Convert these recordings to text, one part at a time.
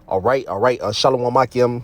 All right. Shalom Akim.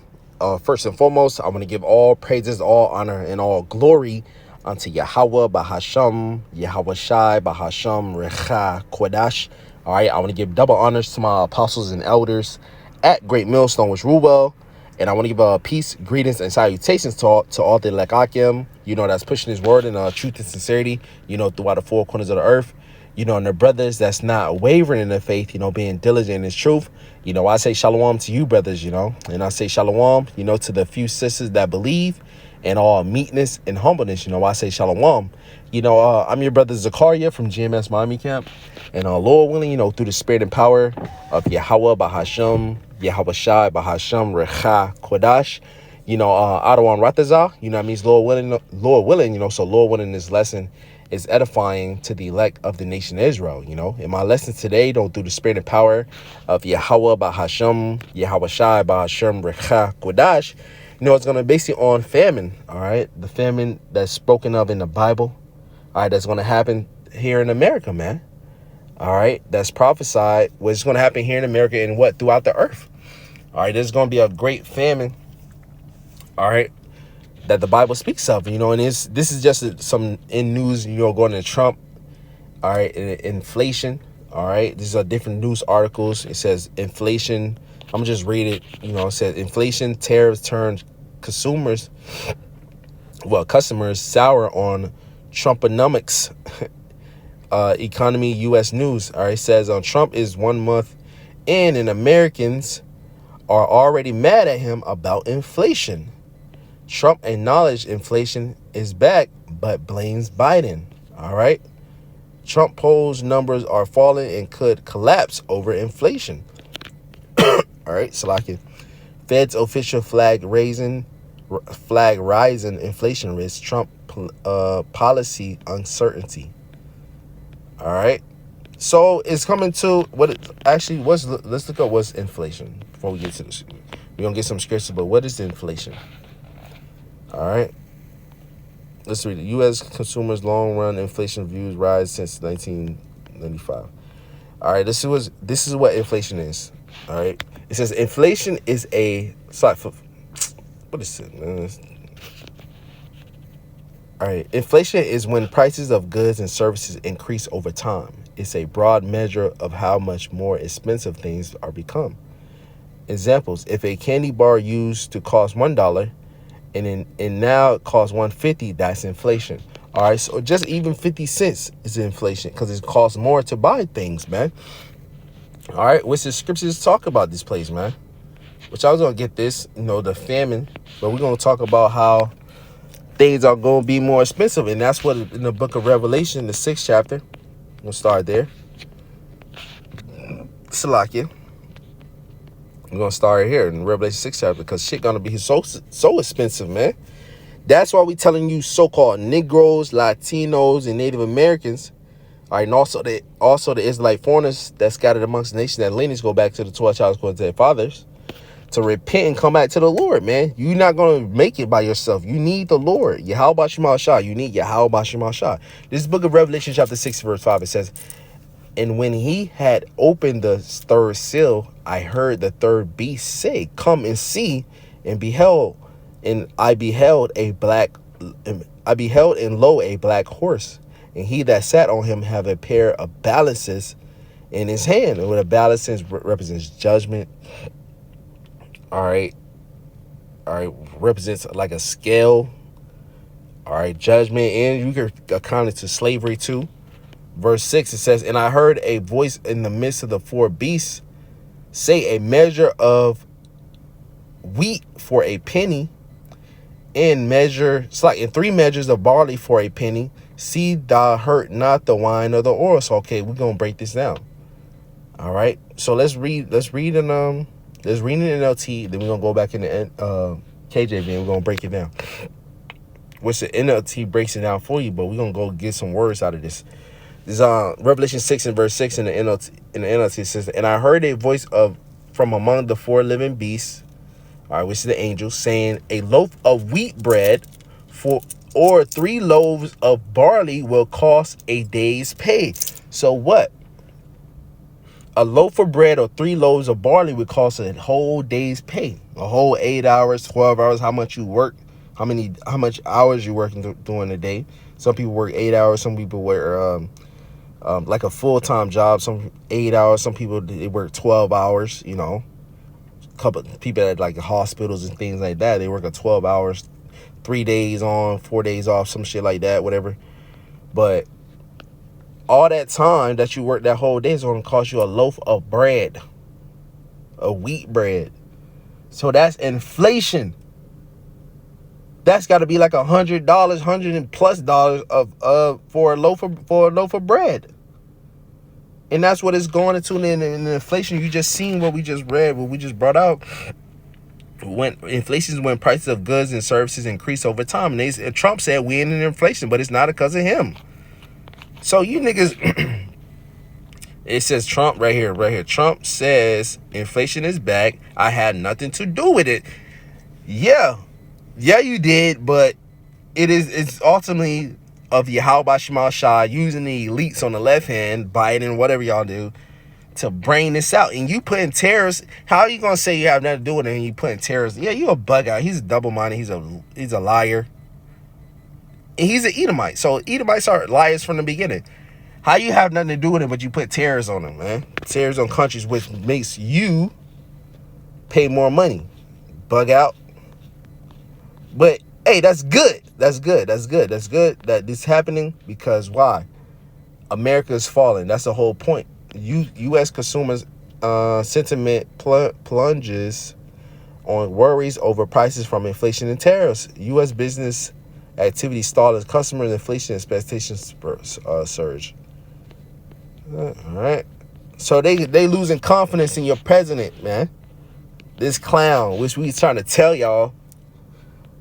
First and foremost, I want to give all praises, all honor, and all glory unto Yahweh Bahasham, Yahweh Shai Bahasham Recha Kodash. All right. I want to give double honors to my apostles and elders at Great Millstone, which rule well. And I want to give peace, greetings, and salutations to all the Lekakim, that's pushing his word in truth and sincerity, throughout the four corners of the earth. And the brothers that's not wavering in the faith, being diligent in his truth. I say shalom to you, brothers, and I say shalom, to the few sisters that believe and all meekness and humbleness. I say shalom. I'm your brother Zakaria from GMS Miami Camp. And Lord willing, through the spirit and power of Yahweh Bahasham, Yahweh Shai Bahasham Recha Kodash, Adawan Ratazah, it means Lord willing, so Lord willing, this lesson is edifying to the elect of the nation of Israel. In my lesson today, through the spirit and power of Yahweh Bahasham, Yahweh Shai Bahasham Recha Kodash, it's going to basically on famine. All right. The famine that's spoken of in the Bible. All right. That's going to happen here in America, man. All right. That's prophesied. What's going to happen here in America and throughout the earth. All right. There's going to be a great famine. All right. That the Bible speaks of, and this is just some in news, going to Trump. All right. Inflation. All right. These are different news articles. It says inflation. I'm gonna just read it. It says inflation, tariffs turn customers sour on Trumponomics. Economy, U.S. News. All right. It says Trump is 1 month in and Americans are already mad at him about inflation. Trump acknowledged inflation is back, but blames Biden. All right. Trump polls numbers are falling and could collapse over inflation. All right. Salaki. Fed's official flag rising inflation risk. Trump policy uncertainty. All right. So it's coming to let's look up what's inflation before we get to this. We're going to get some scripture, but what is inflation? All right. Let's read it. U.S. consumers' long-run inflation views rise since 1995. All right. This is what inflation is. All right. It says inflation is what is it, man? All right. Inflation is when prices of goods and services increase over time. It's a broad measure of how much more expensive things are become. Examples: if a candy bar used to cost $1 and now it costs $1.50, that's inflation. All right, so just even 50 cents is inflation because it costs more to buy things, man. All right, which the scriptures talk about this place, man. Which I was gonna get this, the famine, but we're gonna talk about how things are gonna be more expensive, and that's what in the book of Revelation, the 6th chapter. We'll start there. Salakia. We're gonna start here in Revelation 6th chapter because shit gonna be so expensive, man. That's why we telling you so-called Negroes, Latinos, and Native Americans, all right, and also the Israelite foreigners that scattered amongst the nation that lineage go back to the 12 tribes according to their fathers, to repent and come back to the Lord, man. You're not gonna make it by yourself. You need the Lord. Yahweh Shemal Shah. You need Yahweh Shemal Shah. This book of Revelation chapter 6 verse 5, it says, and when he had opened the third seal, I heard the third beast say, come and see. And I beheld and lo, a black horse, and he that sat on him have a pair of balances in his hand. And what a balance represents judgment. All right, represents like a scale. All right, judgment, and you can account it to slavery too. Verse 6, it says, and I heard a voice in the midst of the four beasts say, a measure of wheat for a penny, and 3 measures of barley for a penny. See thou hurt not the wine or the oil. So okay, we're gonna break this down. All right. So let's read in NLT, then we're gonna go back in the KJV and we're gonna break it down. Which the NLT breaks it down for you, but we're gonna go get some words out of this. This is Revelation 6 and verse 6 in the NLT. It says, and I heard a voice from among the 4 living beasts, all right, which is the angels, saying, a loaf of wheat bread or 3 loaves of barley will cost a day's pay. So what? A loaf of bread or 3 loaves of barley would cost a whole day's pay. A whole 8 hours, 12 hours, how much you work, how much hours you working during the day. Some people work 8 hours, some people work like a full-time job, some 8 hours, some people they work 12 hours, you know. A couple people at like hospitals and things like that, they work a 12 hours, 3 days on, 4 days off, some shit like that, whatever. But all that time that you work that whole day is going to cost you a loaf of bread, a wheat bread. So that's inflation. That's got to be like $100, $100+ of for a loaf of bread. And that's what it's going into in inflation. You just seen what we just read, what we just brought out. When inflation is when prices of goods and services increase over time. And Trump said we in an inflation, but it's not because of him. So you niggas, it says Trump right here. Trump says inflation is back. I had nothing to do with it. Yeah, you did, but it's ultimately of Yahweh Shema Shah using the elites on the left hand, Biden, whatever y'all do, to bring this out. And you putting terrorists, how are you gonna say you have nothing to do with it and you putting terrorists? Yeah, you a bug out. He's a double-minded, he's a liar. And he's an Edomite. So Edomites are liars from the beginning. How you have nothing to do with it, but you put terrorists on them, man? Terrorists on countries, which makes you pay more money. Bug out. But hey, that's good. That's good that this is happening, because why? America is falling. That's the whole point. U.S. consumers sentiment plunges on worries over prices from inflation and tariffs. U.S. business activity stalled as customers' inflation expectations surge. All right. So they losing confidence in your president, man. This clown, which we trying to tell y'all,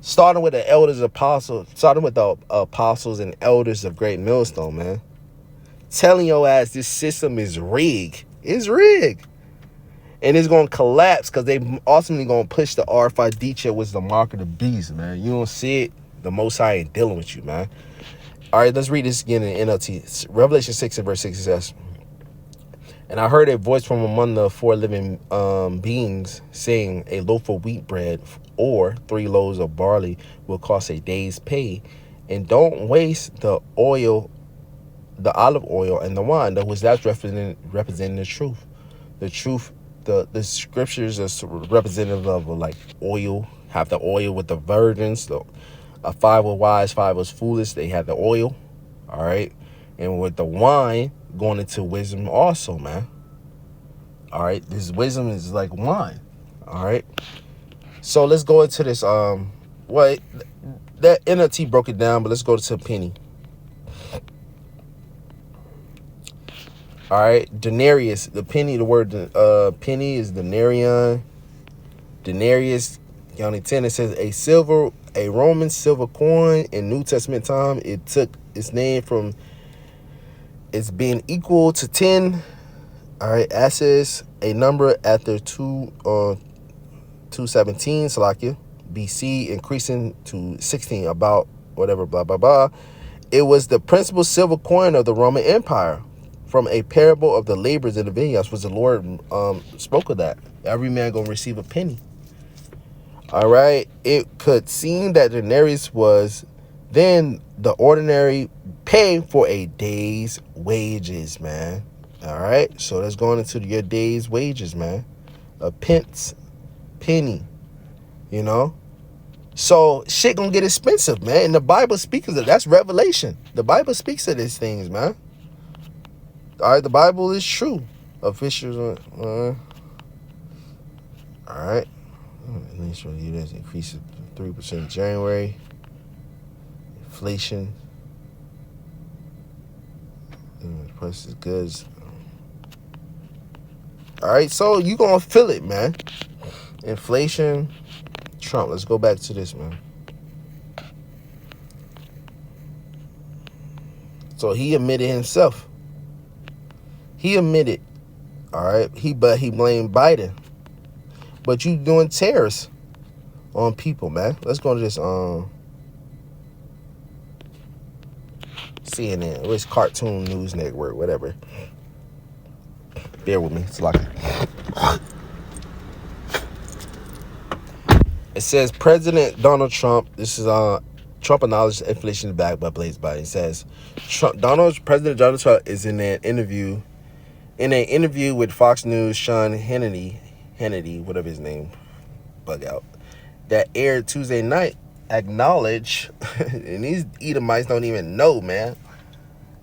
starting with the apostles and elders of Great Millstone, man. Telling your ass this system is rigged. It's rigged. And it's going to collapse because they ultimately going to push the R5D, which is the mark of the beast, man. You don't see it, the Most High ain't dealing with you, man. All right, let's read this again in NLT. Revelation 6 and verse 6 says, and I heard a voice from among the 4 living beings saying, a loaf of wheat bread or 3 loaves of barley will cost a day's pay. And don't waste the oil, the olive oil and the wine, which that's representing the truth. The truth, the scriptures are representative of like oil. Have the oil with the virgins. 5 were wise, 5 was foolish. They had the oil. All right. And with the wine, going into wisdom also, man. All right. This wisdom is like wine. All right. So let's go into this. That NLT broke it down, but let's go to penny. All right. Denarius, the penny, the word penny is denarion. Denarius, county 10, it says a Roman silver coin in New Testament time. It took its name from it's being equal to 10. All right, asses, a number after 217 Salakia BC, increasing to 16 about whatever blah blah blah. It was the principal silver coin of the Roman Empire, from a parable of the laborers in the vineyards, which the Lord spoke of that. Every man gonna receive a penny. All right, it could seem that denarius was then the ordinary pay for a day's wages, man. All right, so that's going into your day's wages, man. A penny, you know. So shit gonna get expensive, man. And the Bible speaks of it. That's revelation. The Bible speaks of these things, man. All right, the Bible is true. Officials, all right. Initial units increases 3% in January. Inflation. Prices of goods. All right, so you gonna feel it, man. Inflation. Trump. Let's go back to this, man. So he admitted himself. He admitted. All right. He blamed Biden. But you doing terrorists on people, man. Let's go to this CNN, or it's Cartoon News Network, whatever. Bear with me. It's like it says President Donald Trump. This is Trump acknowledged inflation is back by Blaze Biden. It says President Donald Trump is in an interview with Fox News. Sean Hannity, whatever his name, bug out, that aired Tuesday night, acknowledge, and these Edomites don't even know, man.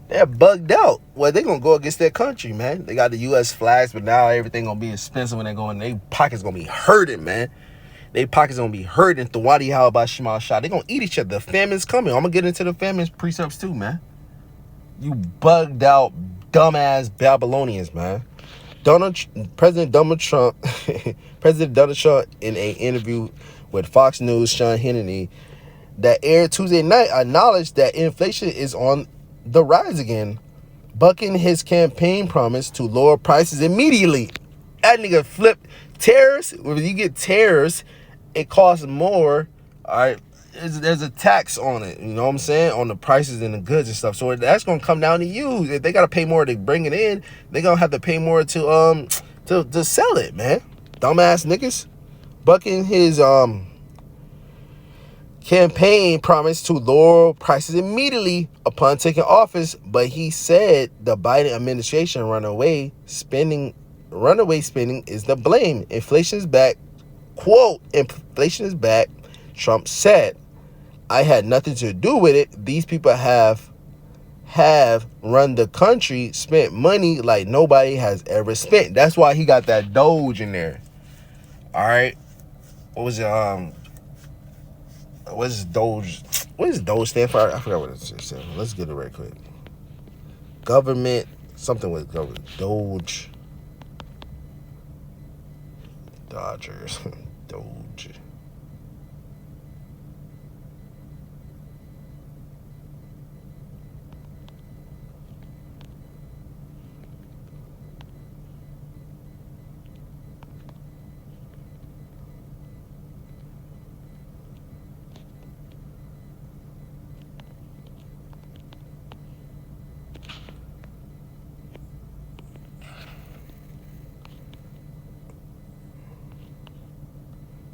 They're bugged out. Well, they gonna go against their country, man. They got the U.S. flags, but now everything gonna be expensive when they go in. Their pockets gonna be hurting, man. They pockets gonna be hurting. Thawadi how about Shemal Shah. They gonna eat each other. The famine's coming. I'm gonna get into the famine precepts too, man. You bugged out, dumbass Babylonians, man. President Donald Trump in an interview with Fox News, Sean Hannity, that aired Tuesday night, acknowledged that inflation is on the rise again, bucking his campaign promise to lower prices immediately. That nigga flipped tariffs. When you get tariffs, it costs more. All right, there's a tax on it. You know what I'm saying? On the prices and the goods and stuff. So that's gonna come down to you. If they gotta pay more to bring it in, they gonna have to pay more to sell it, man. Dumbass niggas. Bucking his campaign promised to lower prices immediately upon taking office, but he said the Biden administration runaway spending is the blame. Inflation is back. Quote, inflation is back. Trump said, I had nothing to do with it. These people have run the country, spent money like nobody has ever spent. That's why he got that Doge in there. All right. What was it? What is Doge? What does Doge stand for? I forgot what it says. Let's get it right quick. Government, something with government. Doge. Dodgers. Doge.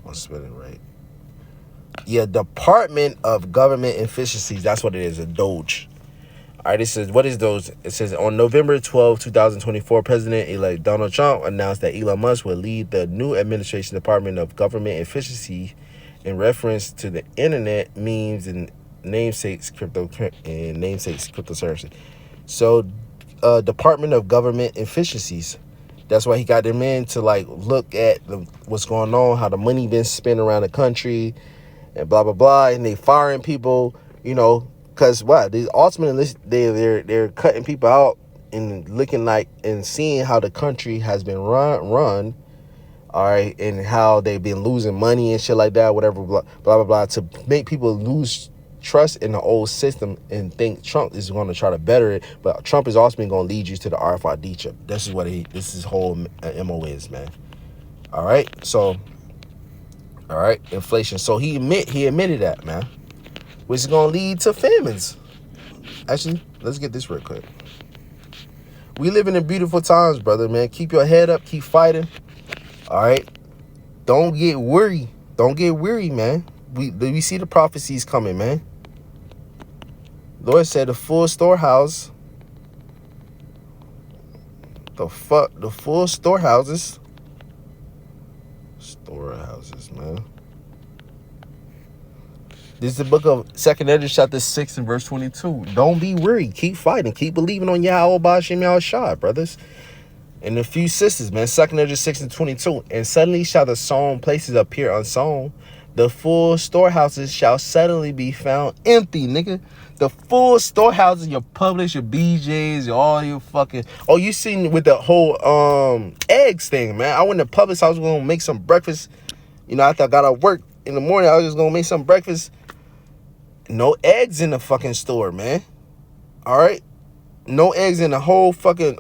I'm spelling right. Yeah, Department of Government Efficiencies. That's what it is, a Doge. All right, it says, what is those? It says, on November 12, 2024, President-elect Donald Trump announced that Elon Musk will lead the new administration Department of Government Efficiency in reference to the internet, memes, and namesakes cryptocurrency. So, Department of Government Efficiencies. That's why he got them in to like look at what's going on, how the money been spent around the country, and blah blah blah. And they firing people, you know, because what? These ultimately they're cutting people out and looking like and seeing how the country has been run, all right, and how they've been losing money and shit like that, whatever, blah blah blah, to make people lose trust in the old system and think Trump is going to try to better it, but Trump is also going to lead you to the RFID chip. This is what his whole MO is, man. All right, so, all right, inflation. So he admitted that, man, which is going to lead to famines. Actually, let's get this real quick. We live in beautiful times, brother, man. Keep your head up, keep fighting. All right, don't get weary. Don't get weary, man. We see the prophecies coming, man. Lord said the full storehouses, man. This is the book of 2 Ezra chapter 6 and verse 22. Don't be weary. Keep fighting. Keep believing on Yahweh Ba'ashem Yahushua, brothers. And a few sisters, man. 2 Ezra 6 and 22. And suddenly shall the sown places appear unsown. The full storehouses shall suddenly be found empty, nigga. The full storehouses, your Publix, your BJ's, all your fucking... Oh, you seen with the whole eggs thing, man. I went to Publix. I was going to make some breakfast. You know, after I got off work in the morning, I was just going to make some breakfast. No eggs in the fucking store, man. All right? No eggs in the whole fucking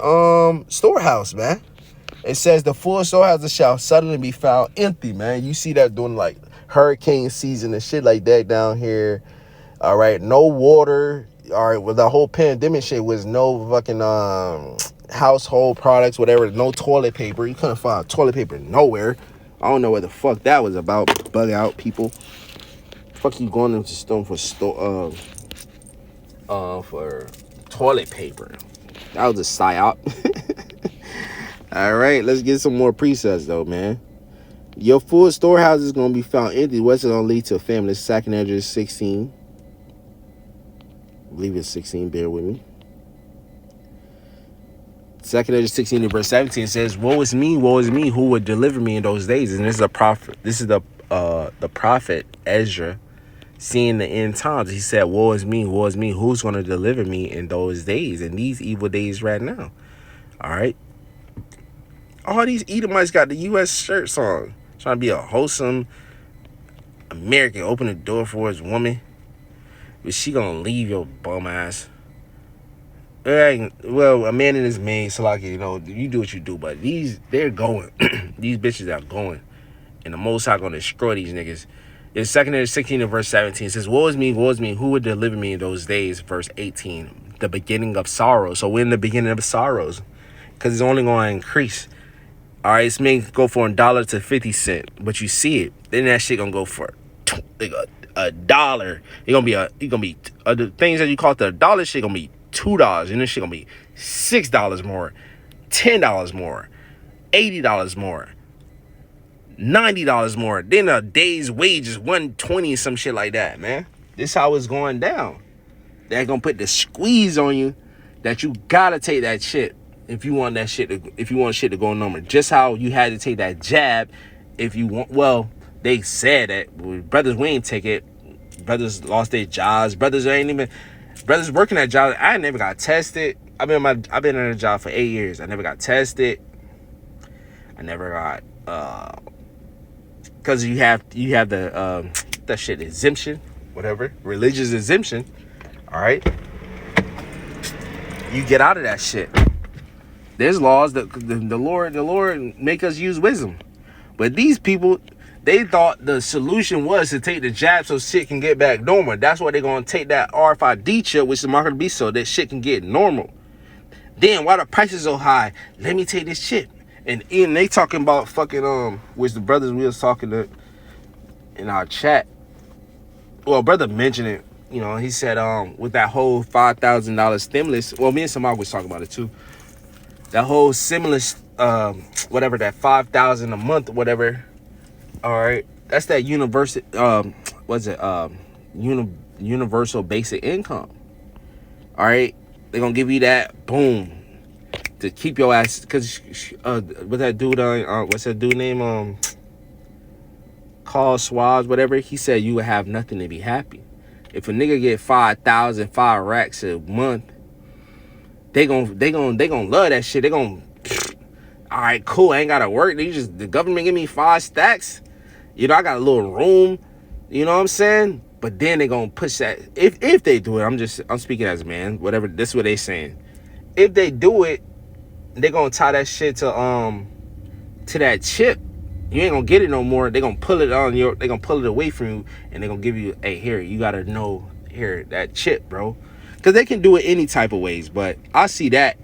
storehouse, man. It says the full storehouses shall suddenly be found empty, man. You see that during like hurricane season and shit like that down here. All right, no water. All right, well, the whole pandemic shit was no fucking household products, whatever. No toilet paper. You couldn't find toilet paper nowhere. I don't know what the fuck that was about. Bug out people. Fuck you going into store for toilet paper. That was a psyop. All right, let's get some more presets though, man. Your full storehouse is gonna be found empty. What's it gonna lead to? Famine. Second Edges 16. I believe it's 16. Bear with me. Second Edges 16 and verse 17 says, woe is me, who would deliver me in those days? And this is a prophet. This is the prophet Ezra seeing the end times. He said, woe is me, who's going to deliver me in those days, in these evil days right now? All right. All these Edomites got the U.S. shirts on, trying to be a wholesome American, open the door for his woman, but she gonna leave your bum ass. Well, a man and his maid, so like, you know, you do what you do, but they're going. These bitches are going. And the Most High gonna destroy these niggas. In 2 16 and verse 17, it says, woe is me, who would deliver me in those days? Verse 18, the beginning of sorrow. So we're in the beginning of sorrows, because it's only going to increase. All right, it's may go from $1 to 50 cents, but you see it. Then that shit gonna go for like $1. It's gonna be the things that you call the dollar shit gonna be $2, and this shit gonna be $6 more, $10 more, $80 more, $90 more. Then a day's wage is $120, some shit like that, man. This how it's going down. They're gonna put the squeeze on you that you gotta take that shit if you want shit to go normal. Just how you had to take that jab if you want. Well, they said that brothers, we ain't take it. Brothers lost their jobs. Brothers working at jobs. I never got tested. I've been in a job for 8 years. I never got tested. I never got because you have the that shit exemption, whatever, religious exemption. All right, you get out of that shit. There's laws that the Lord make us use wisdom, but these people, they thought the solution was to take the jab so shit can get back normal. That's why they're gonna take that RFID chip, which is marked to be so that shit can get normal. Then why the prices so high? Let me take this chip. And they talking about fucking which the brothers we was talking to in our chat. Well, brother mentioned it. You know, he said with that whole $5,000 stimulus. Well, me and somebody was talking about it too. That whole stimulus, whatever, that $5,000 a month, whatever. All right, that's that universal. Universal basic income. All right, they're gonna give you that, boom, to keep your ass. Cause what that dude what's that dude name? Carl Swabs, whatever. He said you would have nothing to be happy. If a nigga get 5,000, 5 racks a month, they gon' love that shit. They gon', all right, cool. I ain't gotta work. The government give me 5 stacks. You know, I got a little room. You know what I'm saying? But then they gonna push that. If they do it, I'm speaking as a man. Whatever. This is what they saying. If they do it, they gonna tie that shit to that chip. You ain't gonna get it no more. They gonna pull it on they gonna pull it away from you, and they gonna give you, hey, here, you gotta know, here, that chip, bro. Because they can do it any type of ways, but I see that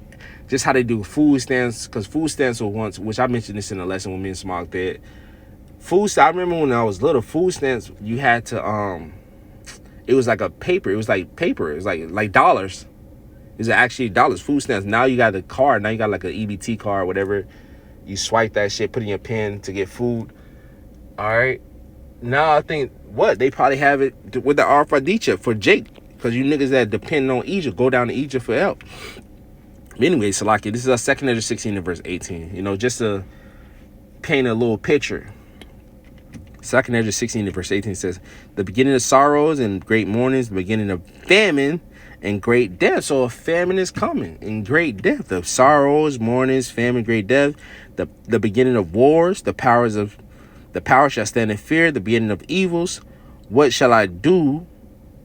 just how they do food stamps. Because food stamps were once, which I mentioned this in the lesson when me and Smog did. I remember when I was little, food stamps, you had to it was like a paper. It was like paper. It was like dollars. It was actually dollars. Food stamps. Now you got a card. Now you got like an EBT card, whatever. You swipe that shit, put in your pen to get food. All right. Now I think they probably have it with the RFID chip for Jake. Because you niggas that depend on Egypt, go down to Egypt for help. Anyway, Salaki, this is our 2 Ezra 16 and verse 18. You know, just to paint a little picture. 2 Ezra 16 and verse 18 says, the beginning of sorrows and great mournings, the beginning of famine and great death. So a famine is coming and great death. Of sorrows, mournings, famine, great death. The beginning of wars, the power shall stand in fear, the beginning of evils. What shall I do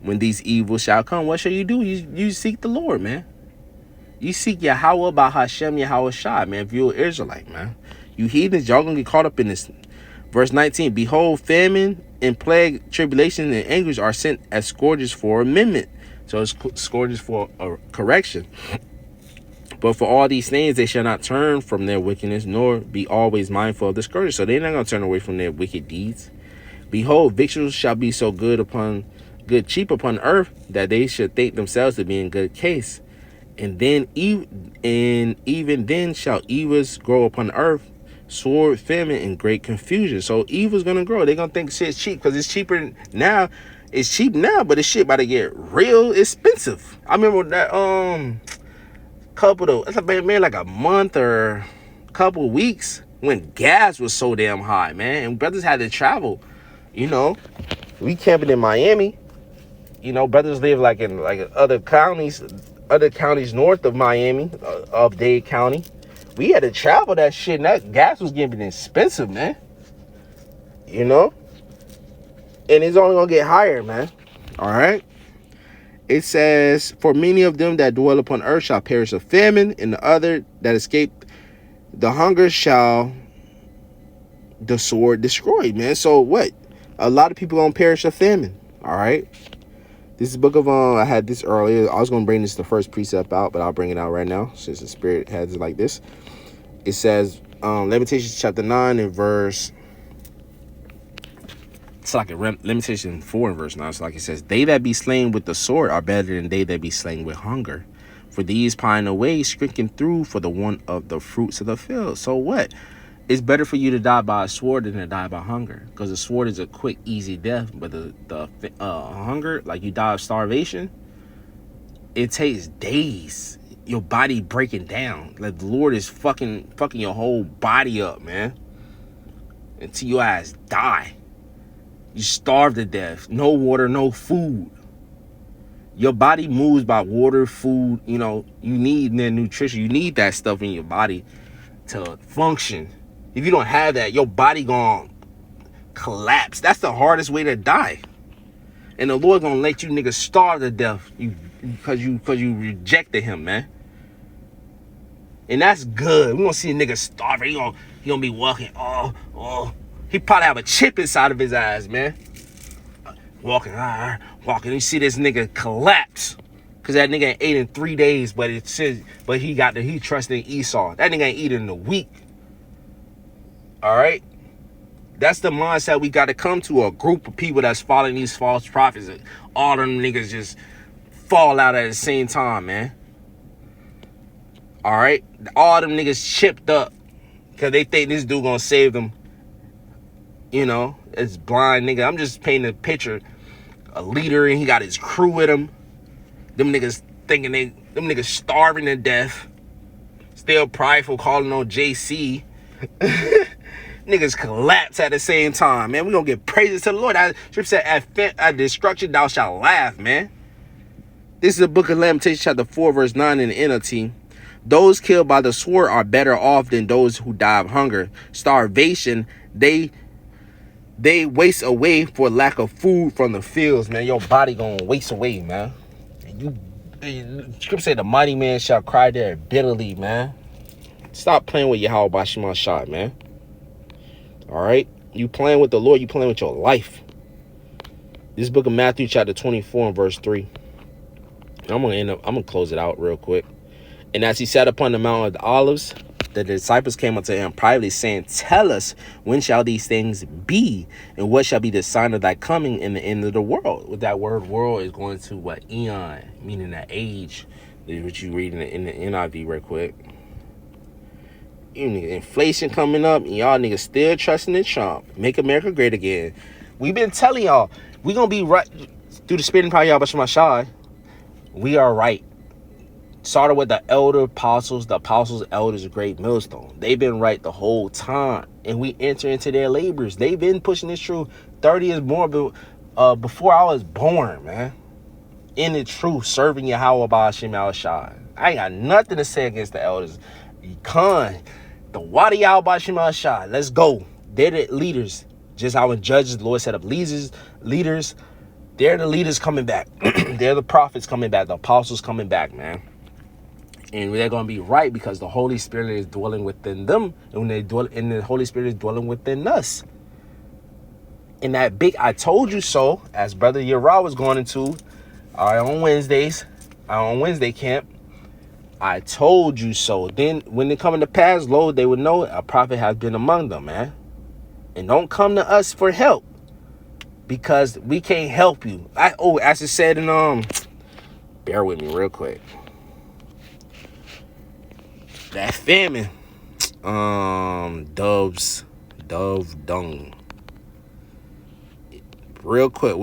when these evils shall come? What shall you do? You seek the Lord, man. You seek Yahweh by Hashem, Yahweh Shai, man. If you're an Israelite, man. You heathens, y'all gonna get caught up in this. Verse 19, behold, famine and plague, tribulation and anguish are sent as scourges for amendment. So it's scourges for a correction. But for all these things, they shall not turn from their wickedness, nor be always mindful of the scourge. So they're not going to turn away from their wicked deeds. Behold, victuals shall be so good cheap upon earth, that they should think themselves to be in good case. And then even then shall evils grow upon earth, sword, famine, and great confusion. So evil's gonna grow. They're gonna think shit's cheap because it's cheaper now. It's cheap now, but this shit about to get real expensive. I remember that like a month or couple weeks when gas was so damn high, man, and brothers had to travel. You know, we camping in Miami. You know, brothers live like in other counties north of Miami, of Dade County. We had to travel that shit, and that gas was getting expensive, man. You know? And it's only gonna get higher, man. All right? It says, for many of them that dwell upon earth shall perish of famine, and the other that escape the hunger shall the sword destroy, man. So what? A lot of people gonna perish of famine. All right? This is the book of, I had this earlier. I was going to bring the first precept out, but I'll bring it out right now since the Spirit has it like this. It says, Lamentations chapter 9 and verse, it's like a Lamentation 4 and verse 9. It's like it says, they that be slain with the sword are better than they that be slain with hunger. For these pine away, shrinking through for the want of the fruits of the field. So what? It's better for you to die by a sword than to die by hunger, because the sword is a quick, easy death. But the hunger, like you die of starvation, it takes days. Your body breaking down. Like the Lord is fucking your whole body up, man, until your ass die. You starve to death. No water, no food. Your body moves by water, food. You know, you need that nutrition. You need that stuff in your body to function. If you don't have that, your body gonna collapse. That's the hardest way to die. And the Lord gonna let you niggas starve to death because you rejected him, man. And that's good. We gonna see a nigga starving. He gonna be walking. He probably have a chip inside of his eyes, man. Walking. You see this nigga collapse because that nigga ain't ate in 3 days, but he trusted Esau. That nigga ain't eating in a week. All right, that's the mindset we got to come to. A group of people that's following these false prophets. All them niggas just fall out at the same time, man. All right, all them niggas chipped up because they think this dude gonna save them. You know, it's blind nigga. I'm just painting a picture. A leader, and he got his crew with him. Them niggas thinking them niggas starving to death. Still prideful, calling on JC. Niggas collapse at the same time, man. We gonna give praises to the Lord. Scripture said, at destruction thou shalt laugh, man. This is the book of Lamentations chapter 4 verse 9 in the NLT. Those killed by the sword are better off than those who die of hunger. Starvation, they waste away for lack of food from the fields, man. Your body gonna waste away, man. And Scripture said the mighty man shall cry there bitterly, man. Stop playing with Yahweh Bashima shot, man. All right, you playing with the Lord, you playing with your life. This book of Matthew chapter 24 and verse 3. I'm gonna close it out real quick. And as he sat upon the Mount of the Olives, the disciples came unto him privately, saying, tell us, when shall these things be, and what shall be the sign of thy coming in the end of the world? With that word world is going to what? Eon, meaning that age. What you read in the NIV real quick. You niggas, inflation coming up, and y'all niggas still trusting in Trump. Make America great again. We've been telling y'all, we gonna be right through the spirit and power of Yahweh Shema Shai. We are right. Started with the apostles, elders, a great millstone. They've been right the whole time, and we enter into their labors. They've been pushing this truth 30 years more before I was born, man. In the truth, serving Yahweh Ba'ashim Al-Shai. I ain't got nothing to say against the elders. The Wadi Yahweh Ba'ashim Al-Shai. Let's go. They're the leaders. Just how in Judges, the Lord set up leaders. They're the leaders coming back. They're the prophets coming back. The apostles coming back, man. And they're going to be right because the Holy Spirit is dwelling within them. And the Holy Spirit is dwelling within us. In that big I told you so, as Brother Yara was going into on Wednesday camp, I told you so. Then when they come to pass, lo, they would know a prophet has been among them, man. And don't come to us for help, because we can't help you. As it said in bear with me real quick. That famine. Dove dung. Real quick.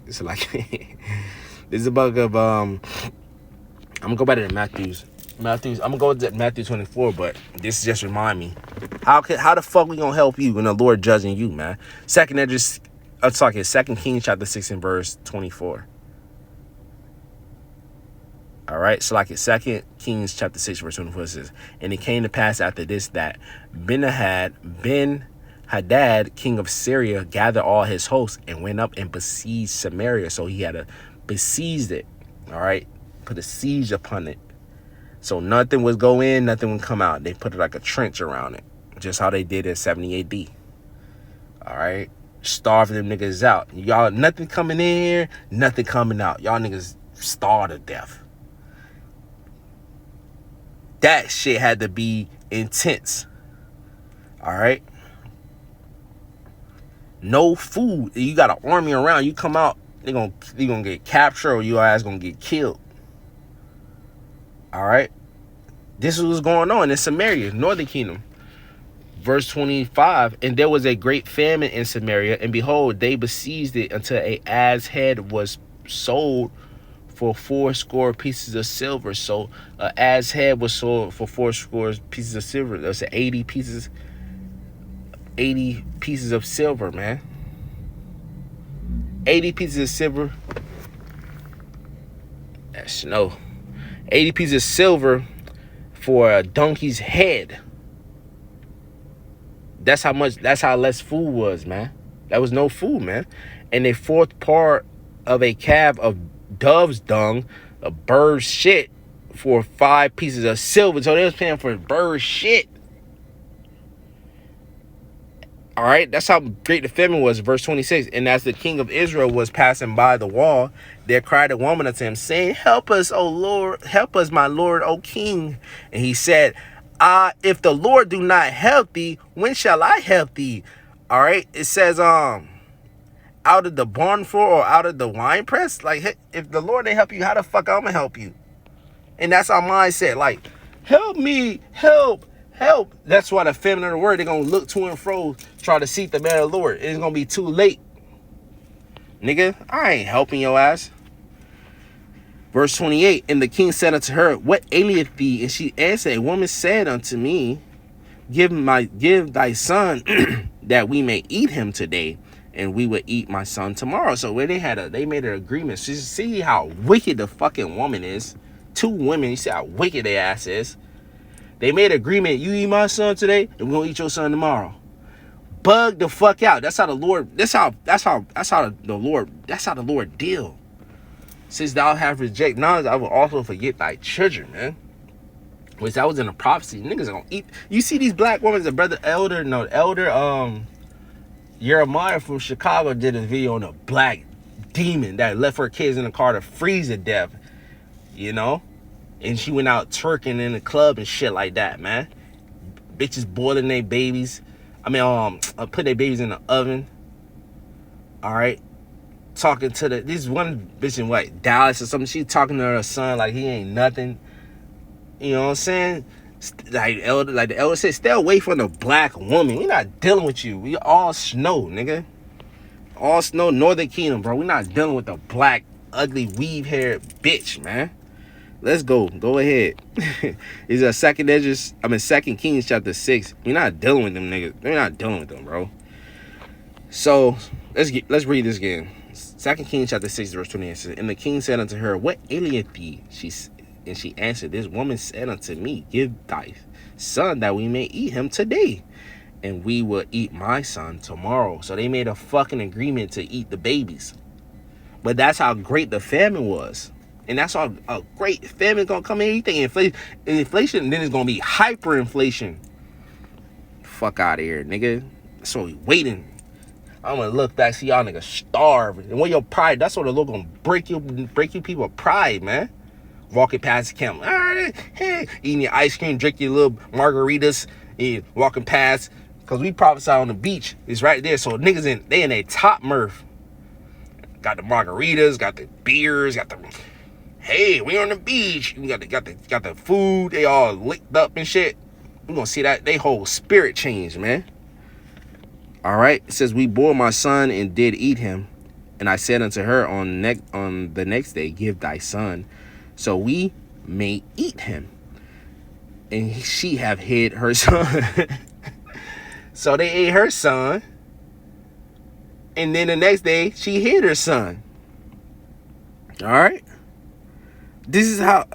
It's like this is a bug of I'm gonna go back to Matthews. I'm gonna go to Matthew 24, but this just remind me. How the fuck we gonna help you when the Lord judging you, man? Second Kings chapter 6 and verse 24. All right, so like 2 Kings chapter 6 verse 24 says, and it came to pass after this that Ben-Hadad, king of Syria, gathered all his hosts and went up and besieged Samaria. So he had to besiege it. All right, put a siege upon it. So nothing would go in, nothing would come out. They put like a trench around it, just how they did in 70 AD. All right, starving them niggas out. Y'all, nothing coming in here, nothing coming out. Y'all niggas starved to death. That shit had to be intense. All right. No food. You got an army around. You come out, you gonna get captured, or your ass gonna get killed. All right. This is what's going on in Samaria, northern kingdom. Verse 25, and there was a great famine in Samaria, and behold, they besieged it until a ass head was sold for 80 pieces of silver. So ass head was sold for 80 pieces of silver. That's 80 pieces of silver, man. 80 pieces of silver. That's snow. 80 pieces of silver for a donkey's head. That's how less food was, man. That was no food, man. And a fourth part of a calf of dove's dung, a bird's shit, for 5 pieces of silver. So they was paying for bird shit. All right, that's how great the famine was. Verse 26, and as the king of Israel was passing by the wall, there cried a woman unto him, saying, help us, O Lord, help us, my Lord, O king. And he said, if the Lord do not help thee, when shall I help thee? All right, it says, out of the barn floor or out of the wine press. Like, if the Lord ain't help you, how the fuck I'm gonna help you? And that's our mindset. Like, help me, help. That's why the feminine of the word, they're gonna look to and fro, try to seek the man of the Lord. It's gonna be too late. Nigga, I ain't helping your ass. Verse 28, and the king said unto her, what aileth thee? And she answered, a woman said unto me, give thy son that we may eat him today, and we will eat my son tomorrow. So where they made an agreement. So you see how wicked the fucking woman is. 2 women, you see how wicked their ass is. They made an agreement. You eat my son today, and we're gonna eat your son tomorrow. Bug the fuck out. That's how the Lord. That's how the Lord deal. Since thou have rejected, now I will also forget thy children, man. Which that was in a prophecy. Niggas are gonna eat. You see these black women, the elder Jeremiah from Chicago did a video on a black demon that left her kids in the car to freeze to death, you know? And she went out twerking in the club and shit like that, man. Bitches boiling their babies. Put their babies in the oven. All right? Talking to this one bitch in Dallas or something. She talking to her son like he ain't nothing. You know what I'm saying? Like the elder said, stay away from the black woman. We're not dealing with you. We all snow, nigga. All snow, Northern Kingdom, bro. We're not dealing with the black, ugly, weave-haired bitch, man. Let's go. Go ahead. It's a 2 Kings chapter 6. We're not dealing with them niggas. We're not dealing with them, bro. So let's read this again. 2 Kings chapter 6, verse 28 says, and the king said unto her, what aileth thee? And she answered, this woman said unto me, give thy son that we may eat him today, and we will eat my son tomorrow. So they made a fucking agreement to eat the babies. But that's how great the famine was. And that's how a great famine gonna come in. You think inflation, then it's gonna be hyperinflation. Fuck out of here, nigga. So we waiting. I'm gonna look back, see y'all niggas starve. And when your pride, that's what the Lord gonna break you people pride, man. Walking past the camp, all right, hey, eating your ice cream, drinking your little margaritas, and walking past, cause we prophesy on the beach. It's right there. So niggas they in their top mirth. Got the margaritas, got the beers, got the, hey, we on the beach. We got the food. They all licked up and shit. We gonna see that they whole spirit change, man. All right. It says, we bore my son and did eat him, and I said unto her on the next day, give thy son, so we may eat him. And she have hid her son. So they ate her son. And then the next day, she hid her son. All right. This is how,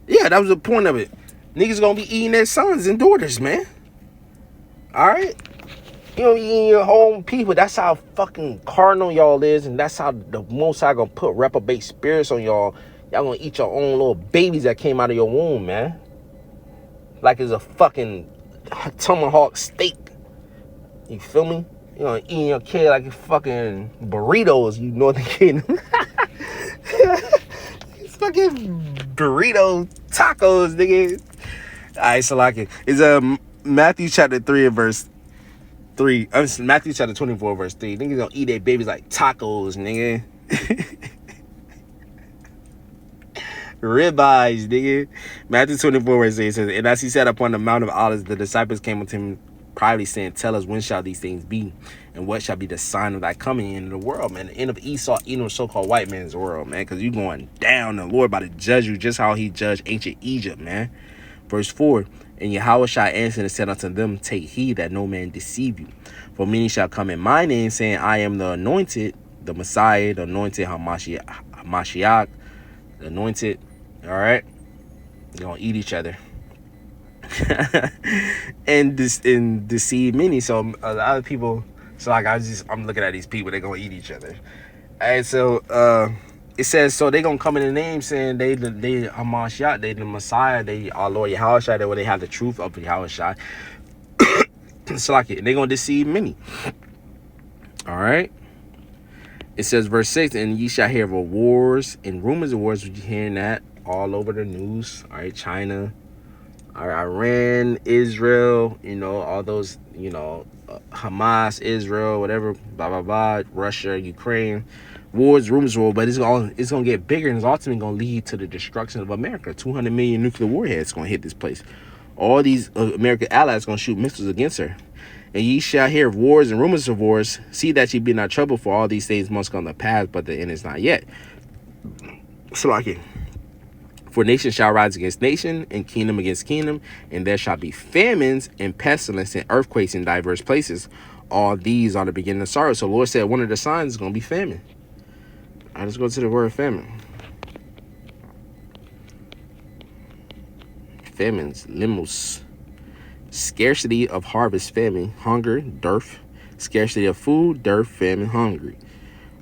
yeah, that was the point of it. Niggas gonna be eating their sons and daughters, man. All right. You know, eating your own people. That's how fucking carnal y'all is, and that's how the Most High gonna put reprobate spirits on y'all. Y'all gonna eat your own little babies that came out of your womb, man. Like it's a fucking tomahawk steak. You feel me? You know, eating your kid like it's fucking burritos. You know the kid. It's fucking burrito tacos, nigga. All right, so like it's Matthew chapter 3 and verse 3. Matthew chapter 24 verse 3. Niggas gonna eat their babies like tacos, nigga. Ribeyes, nigga. Matthew 24 verse 8 says, and as he sat upon the Mount of Olives, the disciples came unto him privately, saying, tell us, when shall these things be? And what shall be the sign of thy coming into the world, man? The end of Esau, Edom, so-called white man's world, man. Because you going down. The Lord about to judge you just how he judged ancient Egypt, man. Verse 4. And Yahweh shall answer and said unto them, take heed that no man deceive you. For many shall come in my name, saying, I am the anointed, the Messiah, the anointed Hamashiach, the anointed. All right? They're going to eat each other. and deceive many. So a lot of people, so like I'm looking at these people, they're going to eat each other. And so it says, so they gonna come in the name saying they Hamashiach, they the Messiah, they our Lord Yahushua, they where they have the truth of Yahushua. So like it, they gonna deceive many. All right. It says verse 6, and ye shall hear of wars and rumors of wars, which you hearing that all over the news. All right, China, all right, Iran, Israel, you know, all those, you know, Hamas, Israel, whatever, blah blah blah, Russia, Ukraine. Wars, rumors, but it's gonna get bigger, and it's ultimately gonna lead to the destruction of America. 200 million nuclear warheads gonna hit this place. All these American allies gonna shoot missiles against her. And ye shall hear of wars and rumors of wars. See that ye be not troubled, for all these things must come to pass, but the end is not yet. So like it. For nation shall rise against nation, and kingdom against kingdom, and there shall be famines and pestilence and earthquakes in diverse places. All these are the beginning of sorrow. So the Lord said one of the signs is gonna be famine. All right, let's go to the word famine. Famines, limos. Scarcity of harvest, famine, hunger, dearth. Scarcity of food, dearth, famine, hungry.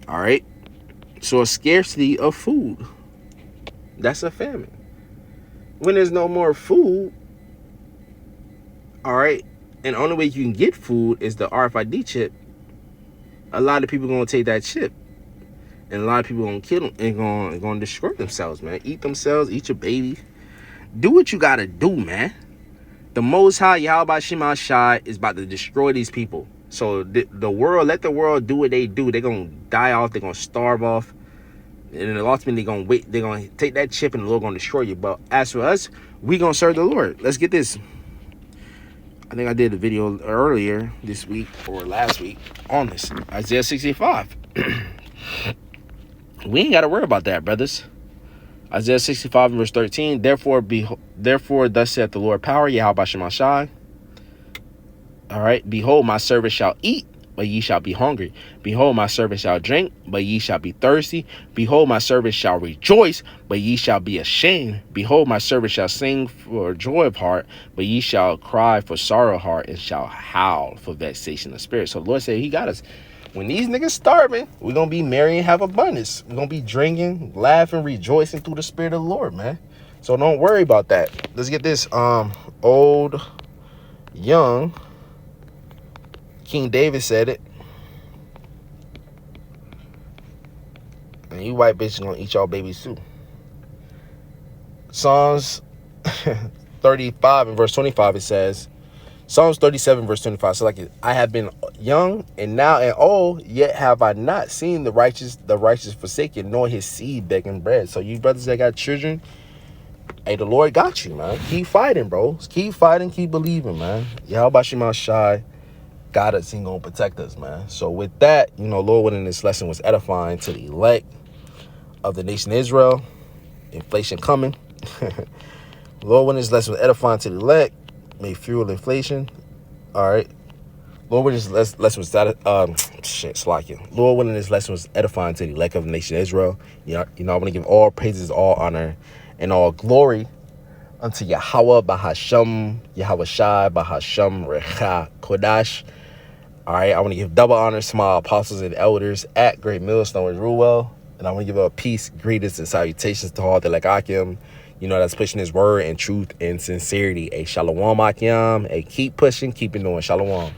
All right. So a scarcity of food. That's a famine. When there's no more food, all right, and the only way you can get food is the RFID chip. A lot of people are going to take that chip. And a lot of people gonna kill them and gonna destroy themselves, man. Eat themselves, eat your baby. Do what you gotta do, man. The Most High, Yahweh Shema Shai, is about to destroy these people. So the world, let the world do what they do. They're gonna die off, they're gonna starve off. And then ultimately they're gonna take that chip and the Lord gonna destroy you. But as for us, we gonna serve the Lord. Let's get this. I think I did a video earlier this week or last week on this. Isaiah 65. We ain't got to worry about that, brothers. Isaiah 65 verse 13. Therefore, thus saith the Lord power, Yahweh Shema Shai. All right. Behold, my servant shall eat, but ye shall be hungry. Behold, my servant shall drink, but ye shall be thirsty. Behold, my servant shall rejoice, but ye shall be ashamed. Behold, my servant shall sing for joy of heart, but ye shall cry for sorrow of heart, and shall howl for vexation of spirit. So the Lord said he got us. When these niggas starving, we're going to be merry and have abundance. We're going to be drinking, laughing, rejoicing through the Spirit of the Lord, man. So don't worry about that. Let's get this. Old, young, King David said it. And you white bitches gonna eat y'all babies too. Psalms 35 and verse 25, it says, Psalms 37 verse 25. So like, I have been young and now and old, yet have I not seen the righteous forsaken, nor his seed begging bread. So you brothers that got children, hey, the Lord got you, man. Keep fighting, bro. Keep fighting, keep believing, man. Yahweh Shema Shai got us. He gonna protect us, man. So with that, Lord willing, this lesson was edifying to the elect of the nation of Israel. Inflation coming. Lord willing, this lesson was edifying to the elect. May fuel inflation. All right. Lord willing, this lesson was Lord willing, this lesson was edifying to the elect of the nation of Israel. I want to give all praises, all honor, and all glory unto Yahweh Bahasham, Yahweh Shai Bahasham Recha Kodash. All right, I want to give double honors to my apostles and elders at Great Millstone in Ruel. And I want to give a peace, greetings, and salutations to all the Lekakim, that's pushing his word and truth and sincerity. A shalom akim, a keep pushing, keep it doing. Shalom.